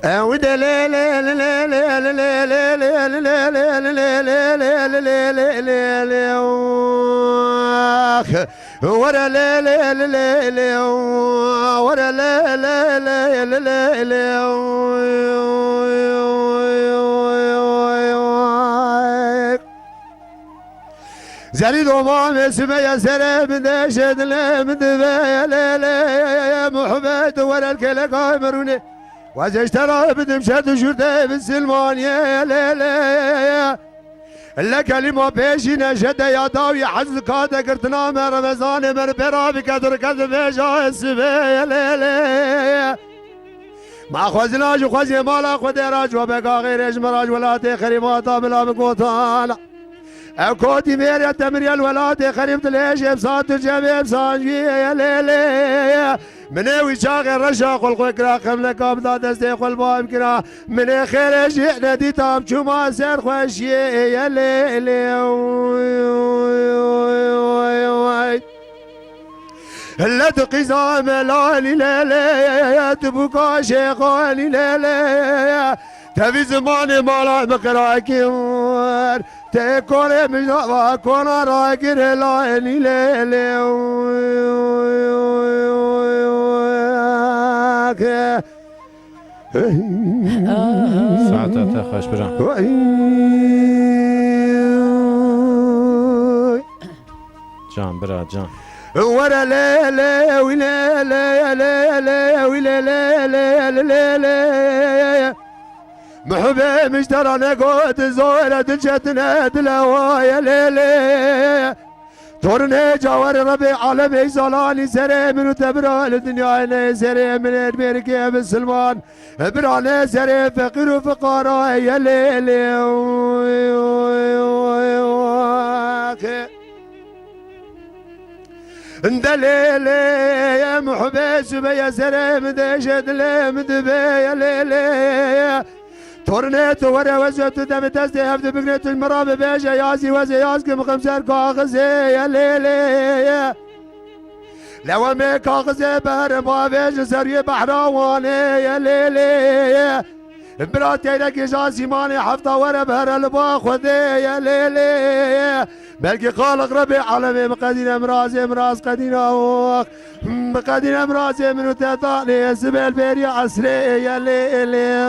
ودا لا لا لا لا لا لا لا لا لا لا لا لا لا لا لا ورا لا لا لا لا ورا لا لا لا لا لا زريد وما اسمه يا سلام دشد لا مدبا لا لا محمد ورا الكل قامروني وزشترى بدمشت شرطة بالسلمان يا لا لا لا كلمة بيشي نشد يا داوي حز كاتا كرتنا من رمضان من برابي كدر كذب بيشا السبا يا لا لا ما خوزناش وخوزي مالا خودي راج وبقى غير اجمراج ولا تخري ما طابلا بقوطانا كوتي ميريا تمريا الولاد خريب ليش بصات الجميع بصانجي يا ليلي منوي شاغل رشاق والقكرا خملك ابدا دستي والباب كرا من خير جئنا دي تام شو ما سير خوشي يا ليلي لا تقيزام لا لا لا تبقى شيخاني لا لا تبي زماني مالا مقراكير تكوني مجنوا كونا راكير لا لا لا ساعتها تخش برا جان برا جان ورا لا لا ولا لا لا لا ولا لا لا لا لا محبي مشترى نقود زورة تشتنا دلوايا ليلي تورني جوار ربي عالمي زلاني سري من تبرا الدنيا سري من الميركي بالسلمان براني سري فقير وفقراء يا ليلي دليلي يا محبي سبي يا سري مدشد لي مدبي يا ليلي تورنيت ورا وزت دم تزدي هفت بقنيت المرام بيجا يازي وزي يازكم خمسار كاغزي يا ليلي لو مي كاغزي بهر ما بيجا سري بحراواني يا ليلي براتي لك جاسي ماني حفظة ورا بهر الباخ وذي يا ليلي بلكي خالق ربي عالمي مقدين مرازي مراز قدين اوخ مقدين مرازي منو تطاني سبيل بيري عسري يا ليلي